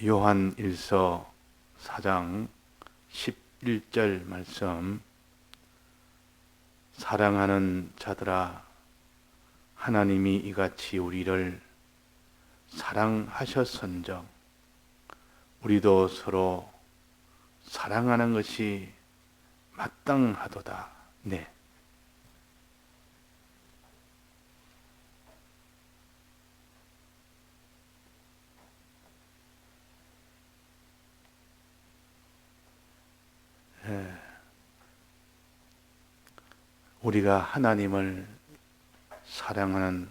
요한 1서 4장 11절 말씀. 사랑하는 자들아, 하나님이 이같이 우리를 사랑하셨은즉 우리도 서로 사랑하는 것이 마땅하도다. 네. 우리가 하나님을 사랑하는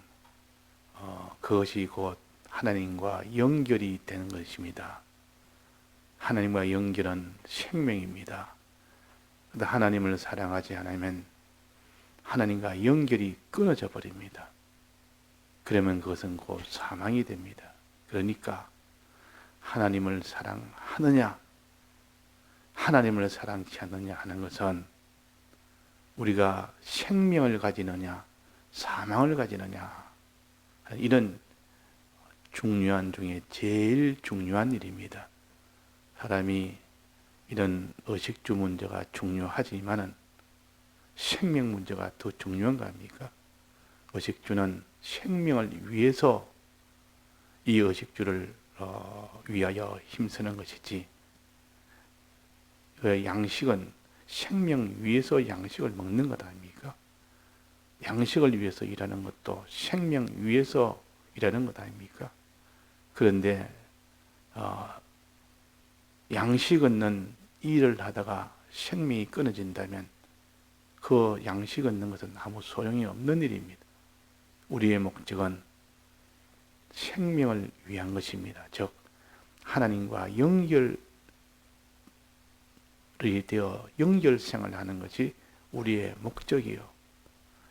그것이 곧 하나님과 연결이 되는 것입니다. 하나님과 연결은 생명입니다. 그런데 하나님을 사랑하지 않으면 하나님과 연결이 끊어져 버립니다. 그러면 그것은 곧 사망이 됩니다. 그러니까 하나님을 사랑하느냐, 하나님을 사랑치 않느냐 하는 것은 우리가 생명을 가지느냐, 사망을 가지느냐, 이런 중요한 중에 제일 중요한 일입니다. 사람이 이런 의식주 문제가 중요하지만은 생명 문제가 더 중요한 거 아닙니까? 의식주는 생명을 위해서 이 의식주를 위하여 힘쓰는 것이지, 그 양식은 생명 위해서 양식을 먹는 것 아닙니까? 양식을 위해서 일하는 것도 생명 위해서 일하는 것 아닙니까? 그런데 양식 얻는 일을 하다가 생명이 끊어진다면 그 양식 얻는 것은 아무 소용이 없는 일입니다. 우리의 목적은 생명을 위한 것입니다. 즉 하나님과 연결이 되어 연결생활을 하는 것이 우리의 목적이요.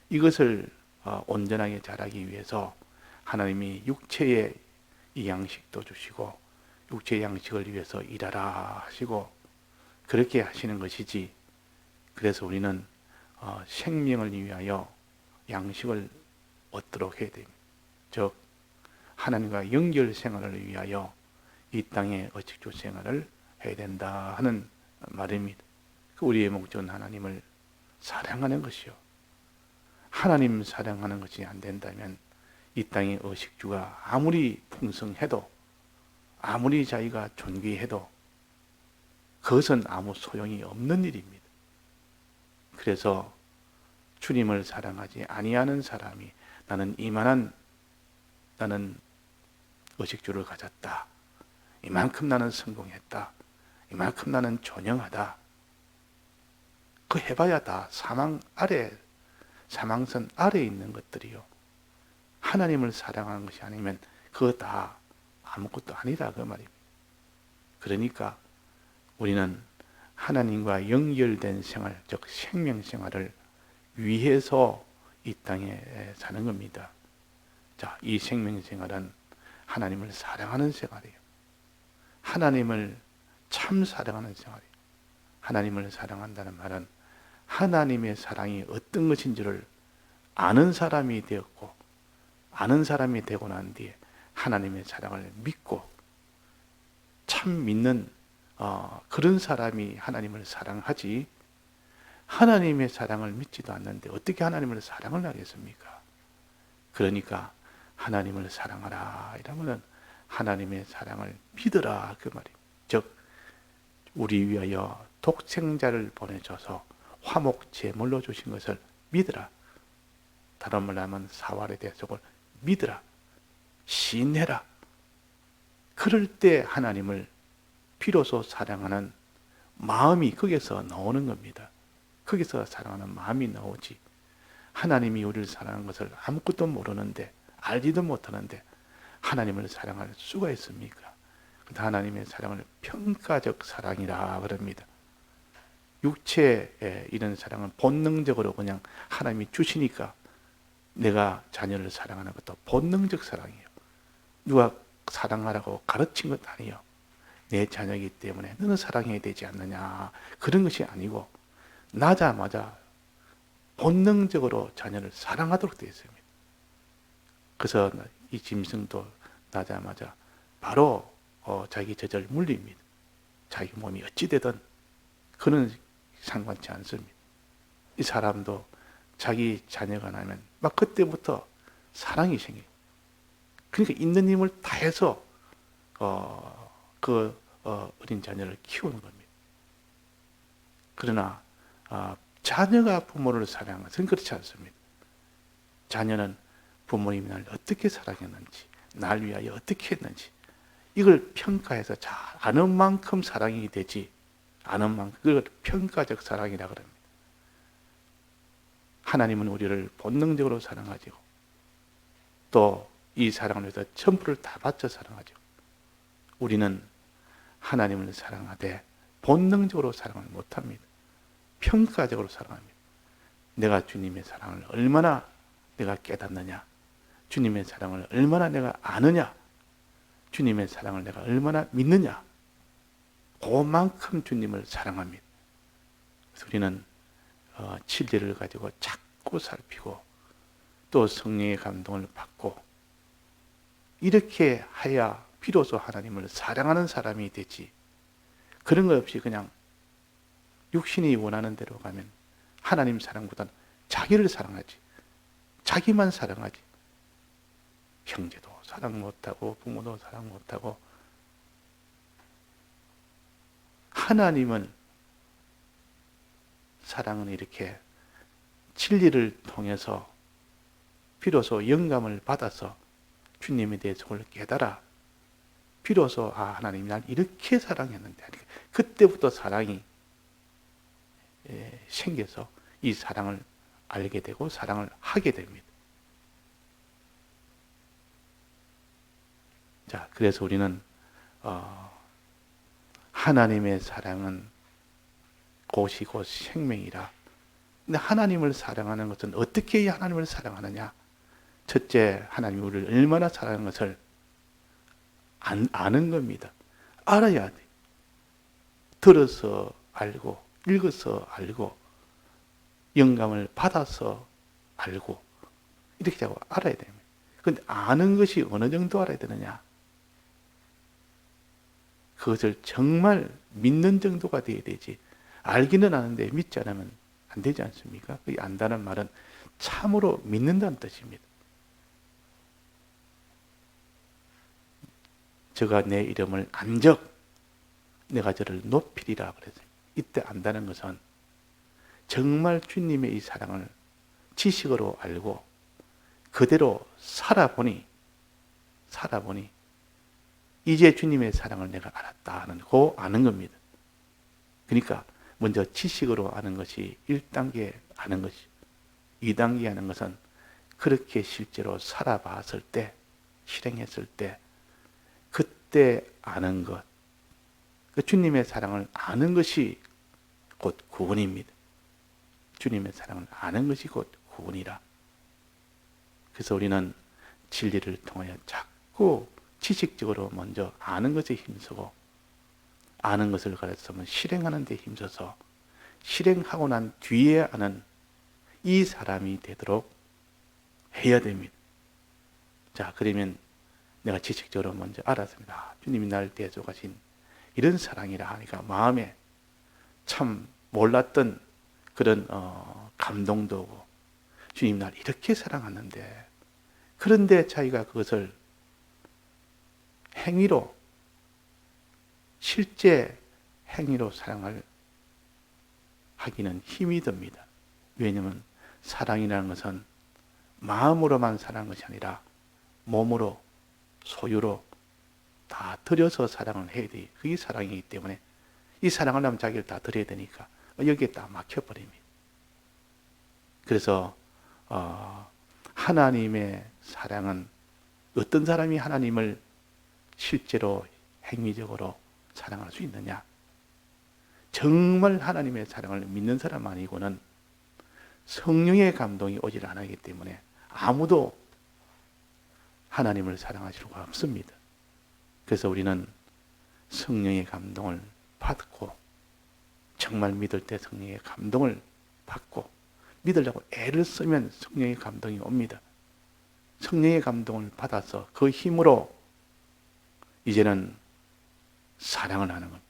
이것을 온전하게 자라기 위해서 하나님이 육체의 이 양식도 주시고 육체의 양식을 위해서 일하라 하시고 그렇게 하시는 것이지, 그래서 우리는 생명을 위하여 양식을 얻도록 해야 됩니다. 즉 하나님과 연결 생활을 위하여 이 땅의 의식주 생활을 해야 된다 하는 말입니다. 우리의 목적은 하나님을 사랑하는 것이요. 하나님 사랑하는 것이 안 된다면 이 땅의 의식주가 아무리 풍성해도 아무리 자기가 존귀해도 그것은 아무 소용이 없는 일입니다. 그래서 주님을 사랑하지 아니하는 사람이 나는 의식주를 가졌다, 이만큼 나는 성공했다, 이만큼 나는 존영하다, 그 해봐야 다 사망선 아래에 있는 것들이요. 하나님을 사랑하는 것이 아니면 그거 다 아무것도 아니다 그 말입니다. 그러니까 우리는 하나님과 연결된 생활, 즉 생명생활을 위해서 이 땅에 사는 겁니다. 자, 이 생명생활은 하나님을 사랑하는 생활이에요. 하나님을 참 사랑하는 생활이에요. 하나님을 사랑한다는 말은 하나님의 사랑이 어떤 것인지를 아는 사람이 되었고, 아는 사람이 되고 난 뒤에 하나님의 사랑을 믿고 참 믿는 그런 사람이 하나님을 사랑하지, 하나님의 사랑을 믿지도 않는데 어떻게 하나님을 사랑을 하겠습니까? 그러니까 하나님을 사랑하라 이러면은 하나님의 사랑을 믿으라 그 말입니다. 즉 우리 위하여 독생자를 보내줘서 화목 제물로 주신 것을 믿으라. 다른 말로 하면 사활의 대속을 믿으라. 신뢰라. 그럴 때 하나님을 비로소 사랑하는 마음이 거기서 나오는 겁니다. 거기서 사랑하는 마음이 나오지, 하나님이 우리를 사랑하는 것을 아무것도 모르는데, 알지도 못하는데 하나님을 사랑할 수가 있습니까? 하나님의 사랑을 평가적 사랑이라 그럽니다. 육체의 이런 사랑은 본능적으로 그냥 하나님이 주시니까 내가 자녀를 사랑하는 것도 본능적 사랑이에요. 누가 사랑하라고 가르친 것 아니에요. 내 자녀이기 때문에 너는 사랑해야 되지 않느냐, 그런 것이 아니고 나자마자 본능적으로 자녀를 사랑하도록 되어 있습니다. 그래서 이 짐승도 나자마자 바로 자기 저절 물립니다. 자기 몸이 어찌되든 그는 상관치 않습니다. 이 사람도 자기 자녀가 나면 막 그때부터 사랑이 생겨요. 그러니까 있는 힘을 다해서 어린 자녀를 키우는 겁니다. 그러나 자녀가 부모를 사랑하는 것은 그렇지 않습니다. 자녀는 부모님이 날 어떻게 사랑했는지, 날 위하여 어떻게 했는지 이걸 평가해서 잘 아는 만큼 사랑이 되지, 아는 만큼 그걸 평가적 사랑이라 그럽니다. 하나님은 우리를 본능적으로 사랑하죠. 또 이 사랑을 위해서 전부를 다 바쳐 사랑하죠. 우리는 하나님을 사랑하되 본능적으로 사랑을 못합니다. 평가적으로 사랑합니다. 내가 주님의 사랑을 얼마나 내가 깨닫느냐, 주님의 사랑을 얼마나 내가 아느냐, 주님의 사랑을 내가 얼마나 믿느냐, 그만큼 주님을 사랑합니다. 그래서 우리는 진리를 가지고 자꾸 살피고 또 성령의 감동을 받고 이렇게 해야 비로소 하나님을 사랑하는 사람이 되지, 그런 것 없이 그냥 육신이 원하는 대로 가면 하나님 사랑보다는 자기를 사랑하지, 자기만 사랑하지, 형제도 사랑 못하고 부모도 사랑 못하고. 하나님은 사랑은 이렇게 진리를 통해서 비로소 영감을 받아서 주님에 대해서 그걸 깨달아 비로소 하나님이 날 이렇게 사랑했는데, 그때부터 사랑이 생겨서 이 사랑을 알게 되고 사랑을 하게 됩니다. 자, 그래서 우리는 하나님의 사랑은 곧이 곧 생명이라. 근데 하나님을 사랑하는 것은 어떻게 해야 하나님을 사랑하느냐? 첫째, 하나님이 우리를 얼마나 사랑하는 것을 아는 겁니다. 알아야 돼. 들어서 알고, 읽어서 알고, 영감을 받아서 알고, 이렇게 자고 알아야 됩니다. 그런데 아는 것이 어느 정도 알아야 되느냐? 그것을 정말 믿는 정도가 되어야 되지. 알기는 아는데 믿지 않으면 안 되지 않습니까? 그 안다는 말은 참으로 믿는다는 뜻입니다. 저가 내 이름을 안적 내가 저를 높이리라 그랬어요. 이때 안다는 것은 정말 주님의 이 사랑을 지식으로 알고 그대로 살아보니 이제 주님의 사랑을 내가 알았다 하는 그 아는 겁니다. 그러니까 먼저 지식으로 아는 것이 1단계 아는 것이, 2단계 아는 것은 그렇게 실제로 살아봤을 때, 실행했을 때 그때 아는 것, 그 주님의 사랑을 아는 것이 곧 구원입니다. 주님의 사랑을 아는 것이 곧 구원이라. 그래서 우리는 진리를 통하여 자꾸 지식적으로 먼저 아는 것에 힘쓰고, 아는 것을 가르치면 실행하는 데 힘써서 실행하고 난 뒤에 아는 이 사람이 되도록 해야 됩니다. 자, 그러면 내가 지식적으로 먼저 알았습니다. 주님이 나를 대속하신 이런 사랑이라 하니까 마음에 참 몰랐던 그런 감동도 오고, 주님 날 이렇게 사랑하는데, 그런데 자기가 그것을 행위로, 실제 행위로 사랑을 하기는 힘이 듭니다. 왜냐하면 사랑이라는 것은 마음으로만 사랑하는 것이 아니라 몸으로, 소유로 다 들여서 사랑을 해야 돼. 그게 사랑이기 때문에 이 사랑을 하면 자기를 다 드려야 되니까 여기에 딱 막혀버립니다. 그래서 하나님의 사랑은, 어떤 사람이 하나님을 실제로 행위적으로 사랑할 수 있느냐? 정말 하나님의 사랑을 믿는 사람 아니고는 성령의 감동이 오질 않기 때문에 아무도 하나님을 사랑할 수가 없습니다. 그래서 우리는 성령의 감동을 받고, 정말 믿을 때 성령의 감동을 받고, 믿으려고 애를 쓰면 성령의 감동이 옵니다. 성령의 감동을 받아서 그 힘으로 이제는 사랑을 하는 겁니다.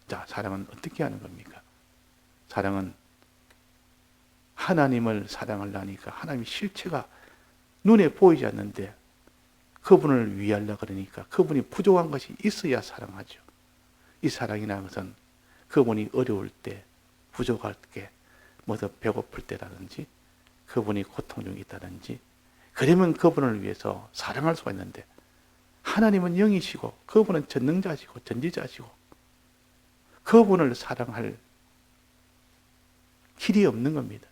자, 사랑은 어떻게 하는 겁니까? 사랑은 하나님을 사랑하려니까 하나님의 실체가 눈에 보이지 않는데 그분을 위하려 그러니까 그분이 부족한 것이 있어야 사랑하죠. 이 사랑이라는 것은 그분이 어려울 때, 부족할 때, 뭐더 배고플 때라든지 그분이 고통 중에 있다든지 그러면 그분을 위해서 사랑할 수가 있는데 하나님은 영이시고 그분은 전능자시고 전지자시고 그분을 사랑할 길이 없는 겁니다.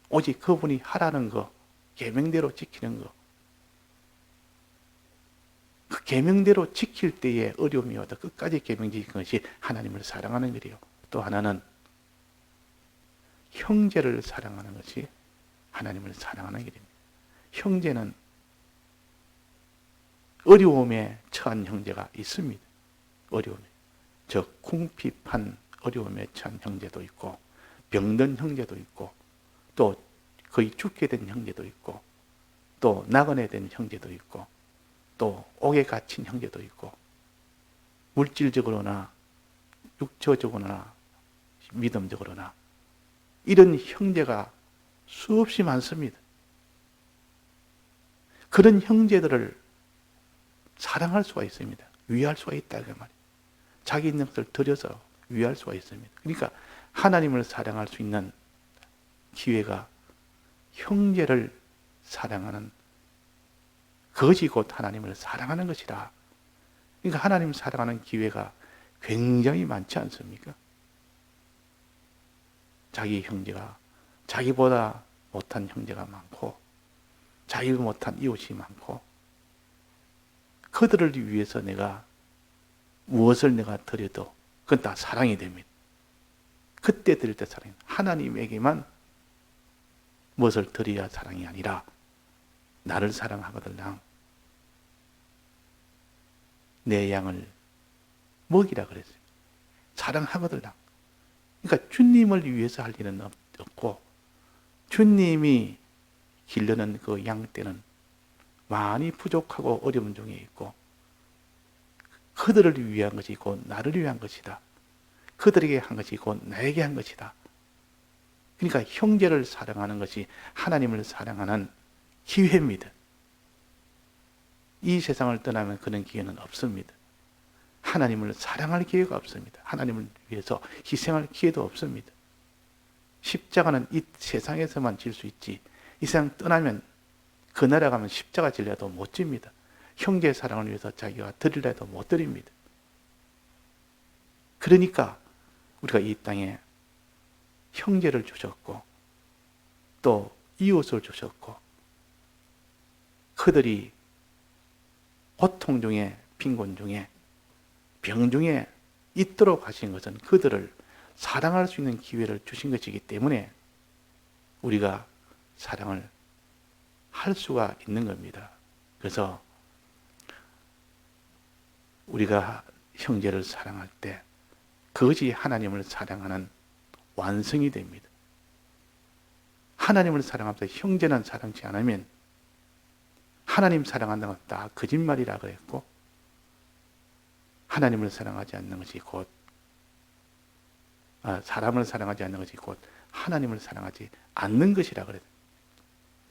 오직 그분이 하라는 거, 계명대로 지키는 거, 그 계명대로 지킬 때에 어려움이 와도 끝까지 계명 지키는 것이 하나님을 사랑하는 일이요. 또 하나는 형제를 사랑하는 것이 하나님을 사랑하는 일입니다. 형제는 어려움에 처한 형제가 있습니다. 어려움에. 즉 궁핍한 어려움에 처한 형제도 있고 병든 형제도 있고 또 거의 죽게 된 형제도 있고 또 나그네 된 형제도 있고 또 옥에 갇힌 형제도 있고 물질적으로나 육체적으로나 믿음적으로나 이런 형제가 수없이 많습니다. 그런 형제들을 사랑할 수가 있습니다. 위할 수가 있다 그 말이에요. 자기 있는 것을 들여서 위할 수가 있습니다. 그러니까 하나님을 사랑할 수 있는 기회가 형제를 사랑하는 그것이 곧 하나님을 사랑하는 것이라. 그러니까 하나님을 사랑하는 기회가 굉장히 많지 않습니까? 자기 형제가 자기보다 못한 형제가 많고 자기를 못한 이웃이 많고 그들을 위해서 내가 무엇을 내가 드려도 그건 다 사랑이 됩니다. 그때 드릴 때 사랑이 하나님에게만 무엇을 드려야 사랑이 아니라 나를 사랑하거들랑 내 양을 먹이라 그랬어요. 사랑하거들랑. 그러니까 주님을 위해서 할 일은 없고 주님이 기르는 그 양 때는 많이 부족하고 어려움 중에 있고 그들을 위한 것이 곧 나를 위한 것이다. 그들에게 한 것이 곧 나에게 한 것이다. 그러니까 형제를 사랑하는 것이 하나님을 사랑하는 기회입니다. 이 세상을 떠나면 그런 기회는 없습니다. 하나님을 사랑할 기회가 없습니다. 하나님을 위해서 희생할 기회도 없습니다. 십자가는 이 세상에서만 질 수 있지 이 세상 떠나면 그 나라 가면 십자가 질려도 못 집니다. 형제의 사랑을 위해서 자기가 드리려 해도 못 드립니다. 그러니까 우리가 이 땅에 형제를 주셨고 또 이웃을 주셨고 그들이 고통 중에 빈곤 중에 병 중에 있도록 하신 것은 그들을 사랑할 수 있는 기회를 주신 것이기 때문에 우리가 사랑을 할 수가 있는 겁니다. 그래서 우리가 형제를 사랑할 때 그것이 하나님을 사랑하는 완성이 됩니다. 하나님을 사랑하면서 형제는 사랑치 않으면 하나님 사랑한다는 건 다 거짓말이라 그랬고 하나님을 사랑하지 않는 것이 곧 사람을 사랑하지 않는 것이 곧 하나님을 사랑하지 않는 것이라 그래요.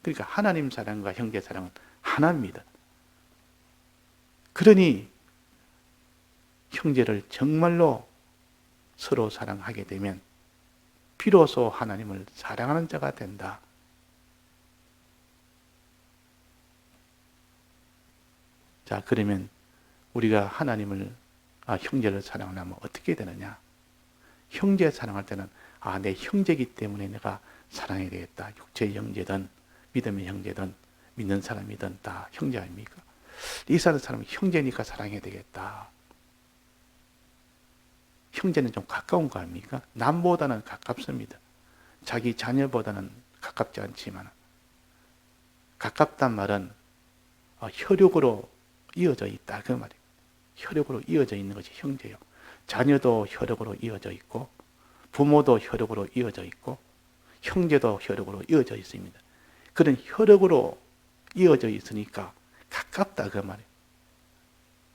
그러니까 하나님 사랑과 형제 사랑은 하나입니다. 그러니 형제를 정말로 서로 사랑하게 되면 비로소 하나님을 사랑하는 자가 된다. 자, 그러면 우리가 하나님을 형제를 사랑하려면 어떻게 되느냐? 형제 사랑할 때는 내 형제이기 때문에 내가 사랑해야 되겠다. 육체의 형제든 믿음의 형제든 믿는 사람이든 다 형제 아닙니까? 이 사람이 형제니까 사랑해야 되겠다. 형제는 좀 가까운 거 아닙니까? 남보다는 가깝습니다. 자기 자녀보다는 가깝지 않지만 가깝단 말은 혈육으로 이어져 있다 그 말이에요. 혈육으로 이어져 있는 것이 형제요. 자녀도 혈육으로 이어져 있고 부모도 혈육으로 이어져 있고 형제도 혈육으로 이어져 있습니다. 그런 혈육으로 이어져 있으니까 가깝다 그 말이에요.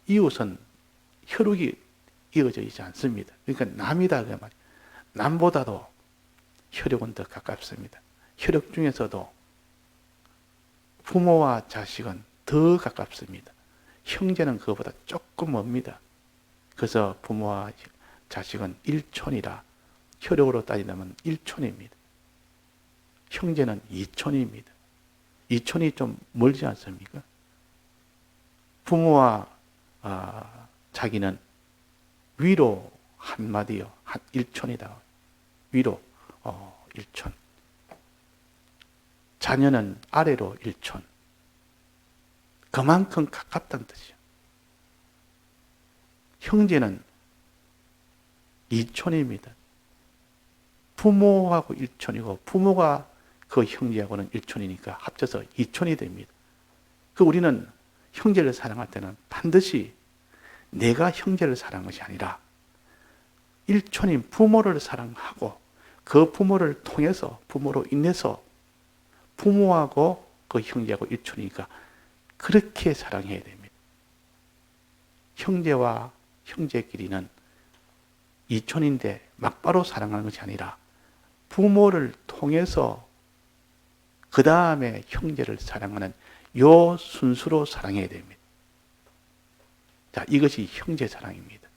이웃은 혈육이 이어져 있지 않습니다. 그러니까 남이다 그 말이에요. 남보다도 혈육은 더 가깝습니다. 혈육 중에서도 부모와 자식은 더 가깝습니다. 형제는 그거보다 조금 멉니다. 그래서 부모와 자식은 일촌이라 혈육으로 따지면 1촌입니다. 형제는 2촌입니다. 2촌이 좀 멀지 않습니까? 부모와 자기는 위로 한마디요. 1촌이다. 위로 1촌. 자녀는 아래로 1촌. 그만큼 가깝다는 뜻이요. 형제는 2촌입니다. 부모하고 1촌이고 부모가 그 형제하고는 1촌이니까 합쳐서 2촌이 됩니다. 그 우리는 형제를 사랑할 때는 반드시 내가 형제를 사랑한 것이 아니라 1촌인 부모를 사랑하고 그 부모를 통해서 부모로 인해서 부모하고 그 형제하고 1촌이니까 그렇게 사랑해야 됩니다. 형제와 형제끼리는 2촌인데 막바로 사랑하는 것이 아니라 부모를 통해서 그 다음에 형제를 사랑하는 요 순수로 사랑해야 됩니다. 자, 이것이 형제 사랑입니다.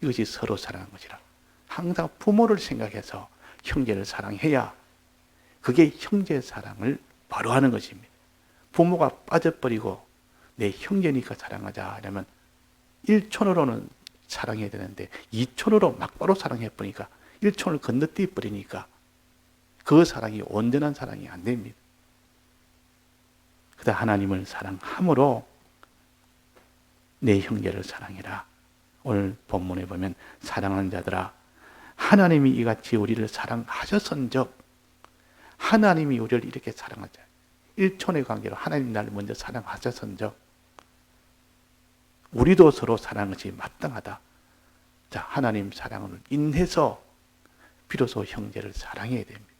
이것이 서로 사랑하는 것이라. 항상 부모를 생각해서 형제를 사랑해야 그게 형제 사랑을 바로 하는 것입니다. 부모가 빠져버리고 내 형제니까 사랑하자 하려면 1촌으로는 사랑해야 되는데 2촌으로 막바로 사랑해버리니까 1촌을 건너뛰어 버리니까 그 사랑이 온전한 사랑이 안 됩니다. 그다 하나님을 사랑함으로 내 형제를 사랑해라. 오늘 본문에 보면 사랑하는 자들아 하나님이 이같이 우리를 사랑하셨은즉 하나님이 우리를 이렇게 사랑하자. 1촌의 관계로 하나님 나를 먼저 사랑하셨은즉 우리도 서로 사랑하는 것이 마땅하다. 자, 하나님 사랑을 인해서 비로소 형제를 사랑해야 됩니다.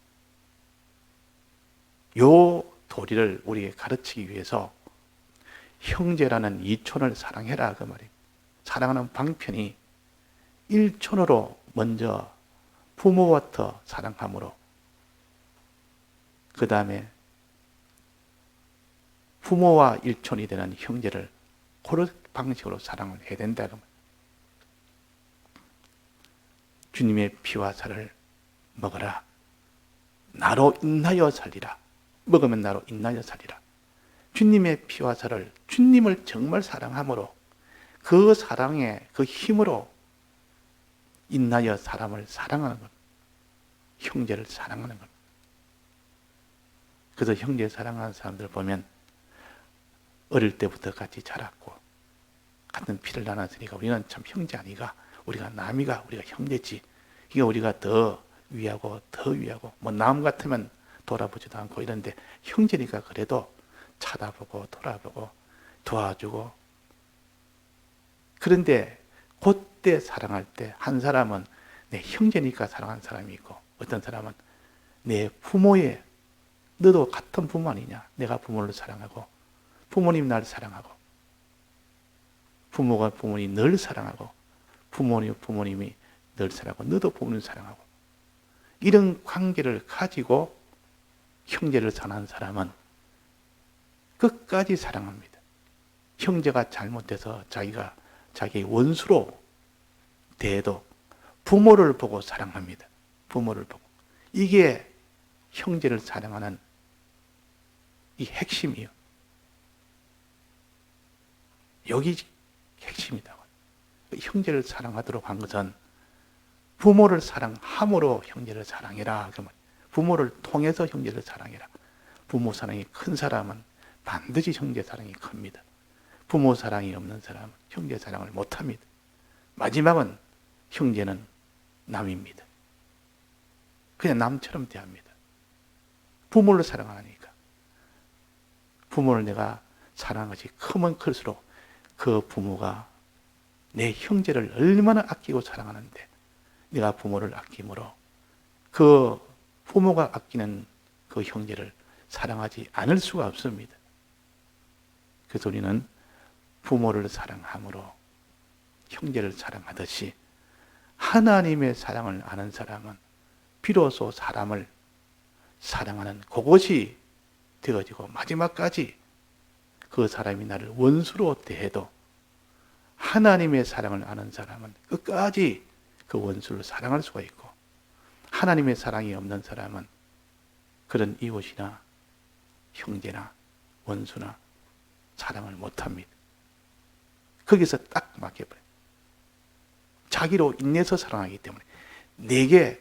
요 도리를 우리에게 가르치기 위해서 형제라는 2촌을 사랑해라 그 말이에요. 사랑하는 방편이 1촌으로 먼저 부모부터 사랑함으로 그 다음에 부모와 1촌이 되는 형제를 그런 방식으로 사랑을 해야 된다 그 말이에요. 주님의 피와 살을 먹어라. 나로 인하여 살리라. 먹으면 나로 인하여 살리라. 주님의 피와 살을 주님을 정말 사랑함으로 그 사랑의 그 힘으로 인하여 사람을 사랑하는 것. 형제를 사랑하는 것. 그래서 형제 사랑하는 사람들 보면 어릴 때부터 같이 자랐고 같은 피를 나눴으니까 우리는 참 형제 아니가. 우리가 남이가 우리가 형제지. 이게 우리가 더 위하고 뭐 남 같으면 돌아보지도 않고 이런데 형제니까 그래도 쳐다보고 돌아보고 도와주고. 그런데 그때 사랑할 때 한 사람은 내 형제니까 사랑하는 사람이 있고 어떤 사람은 내 부모의 너도 같은 부모 아니냐. 내가 부모를 사랑하고 부모님 나를 사랑하고 부모가 부모님 널 사랑하고 부모님이 널 사랑하고 너도 부모님 사랑하고 이런 관계를 가지고 형제를 사랑하는 사람은 끝까지 사랑합니다. 형제가 잘못돼서 자기가 자기의 원수로 대해도 부모를 보고 사랑합니다. 부모를 보고. 이게 형제를 사랑하는 이 핵심이에요. 여기 핵심이다. 형제를 사랑하도록 한 것은 부모를 사랑함으로 형제를 사랑해라. 부모를 통해서 형제를 사랑해라. 부모 사랑이 큰 사람은 반드시 형제 사랑이 큽니다. 부모 사랑이 없는 사람은 형제 사랑을 못합니다. 마지막은 형제는 남입니다. 그냥 남처럼 대합니다. 부모를 사랑하니까. 부모를 내가 사랑한 것이 크면 클수록 그 부모가 내 형제를 얼마나 아끼고 사랑하는데 내가 부모를 아낌으로 그 부모가 아끼는 그 형제를 사랑하지 않을 수가 없습니다. 그래서 우리는 부모를 사랑함으로 형제를 사랑하듯이 하나님의 사랑을 아는 사람은 비로소 사람을 사랑하는 그것이 되어지고 마지막까지 그 사람이 나를 원수로 대해도 하나님의 사랑을 아는 사람은 끝까지 그 원수를 사랑할 수가 있고, 하나님의 사랑이 없는 사람은 그런 이웃이나 형제나 원수나 사랑을 못합니다. 거기서 딱 막혀버려요. 자기로 인내서 사랑하기 때문에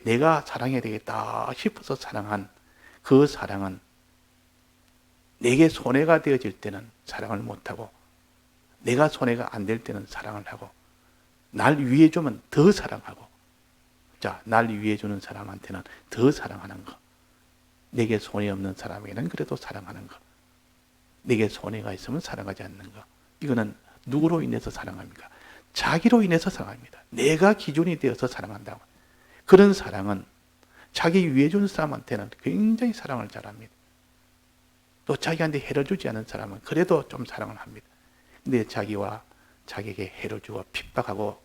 내가 사랑해야 되겠다 싶어서 사랑한 그 사랑은 내게 손해가 되어질 때는 사랑을 못하고, 내가 손해가 안 될 때는 사랑을 하고, 날 위해 주면 더 사랑하고, 자, 날 위해 주는 사람한테는 더 사랑하는 거, 내게 손해 없는 사람에게는 그래도 사랑하는 거, 내게 손해가 있으면 사랑하지 않는 거, 이거는 누구로 인해서 사랑합니까? 자기로 인해서 사랑합니다. 내가 기준이 되어서 사랑한다고. 그런 사랑은 자기 위해 주는 사람한테는 굉장히 사랑을 잘합니다. 또 자기한테 해를 주지 않은 사람은 그래도 좀 사랑을 합니다. 근데 자기에게 해를 주고 핍박하고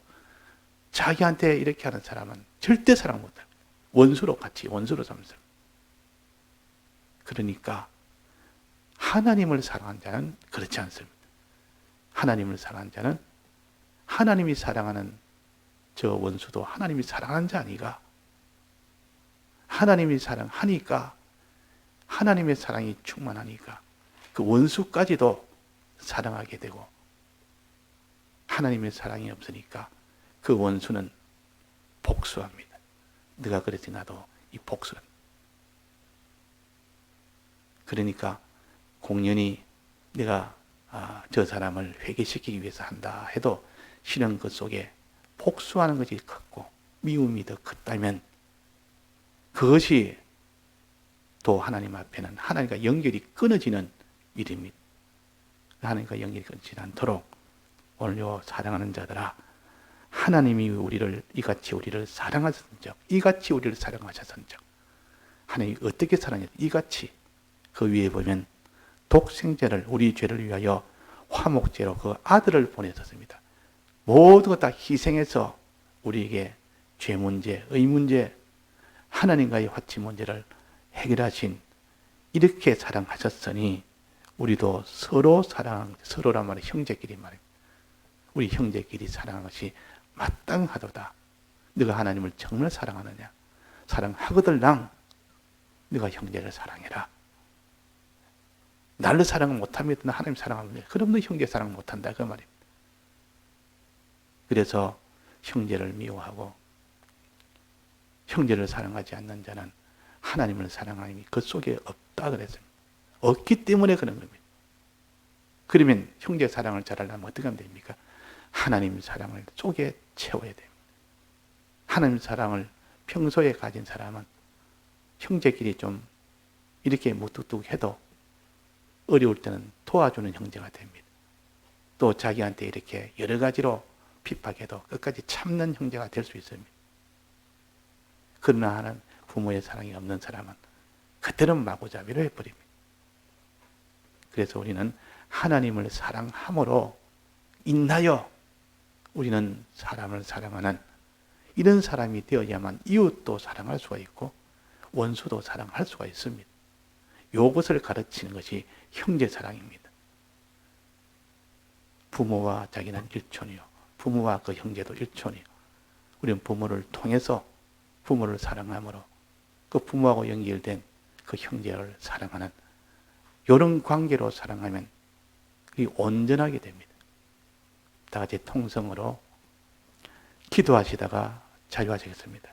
자기한테 이렇게 하는 사람은 절대 사랑 못합니다. 원수로 삼습니다. 그러니까 하나님을 사랑한 자는 그렇지 않습니다. 하나님을 사랑한 자는 하나님이 사랑하는 저 원수도 하나님이 사랑하는 자 아니가, 하나님이 사랑하니까, 하나님의 사랑이 충만하니까 그 원수까지도 사랑하게 되고, 하나님의 사랑이 없으니까 그 원수는 복수합니다. 네가 그랬지 나도 이 복수는. 그러니까 공연히 내가 저 사람을 회개시키기 위해서 한다 해도 실은 그 속에 복수하는 것이 컸고 미움이 더 컸다면 그것이 또 하나님 앞에는 하나님과 연결이 끊어지는 일입니다. 하나님과 연결이 끊어지지 않도록 오늘 요 사랑하는 자들아, 하나님이 이같이 우리를 사랑하셨은즉, 이같이 우리를 사랑하셨은즉, 하나님이 어떻게 사랑했는지 이같이 그 위에 보면 독생자를 우리 죄를 위하여 화목제로 그 아들을 보내셨습니다. 모든 것 다 희생해서 우리에게 죄 문제, 의 문제, 하나님과의 화치 문제를 해결하신, 이렇게 사랑하셨으니 우리도 서로란 말은 형제끼리 말입니다. 우리 형제끼리 사랑하는 것이 마땅하도다. 네가 하나님을 정말 사랑하느냐? 사랑하거들랑 네가 형제를 사랑해라. 나를 사랑 못하면 하나님 사랑하면 그럼 너 형제 사랑 못한다 그 말입니다. 그래서 형제를 미워하고 형제를 사랑하지 않는 자는 하나님을 사랑하니 그 속에 없다 그랬습니다. 없기 때문에 그런 겁니다. 그러면 형제 사랑을 잘하려면 어떻게 하면 됩니까? 하나님 사랑을 속에 채워야 됩니다. 하나님 사랑을 평소에 가진 사람은 형제끼리 좀 이렇게 무뚝뚝해도 어려울 때는 도와주는 형제가 됩니다. 또 자기한테 이렇게 여러 가지로 핍박해도 끝까지 참는 형제가 될 수 있습니다. 그러나 하는 부모의 사랑이 없는 사람은 그때는 마구잡이로 해버립니다. 그래서 우리는 하나님을 사랑함으로 인하여 우리는 사람을 사랑하는 이런 사람이 되어야만 이웃도 사랑할 수가 있고 원수도 사랑할 수가 있습니다. 이것을 가르치는 것이 형제사랑입니다. 부모와 자기는 일촌이요, 부모와 그 형제도 일촌이요. 우리는 부모를 통해서 부모를 사랑함으로 그 부모하고 연결된 그 형제를 사랑하는 이런 관계로 사랑하면 그게 온전하게 됩니다. 다 같이 통성으로 기도하시다가 자유하시겠습니다.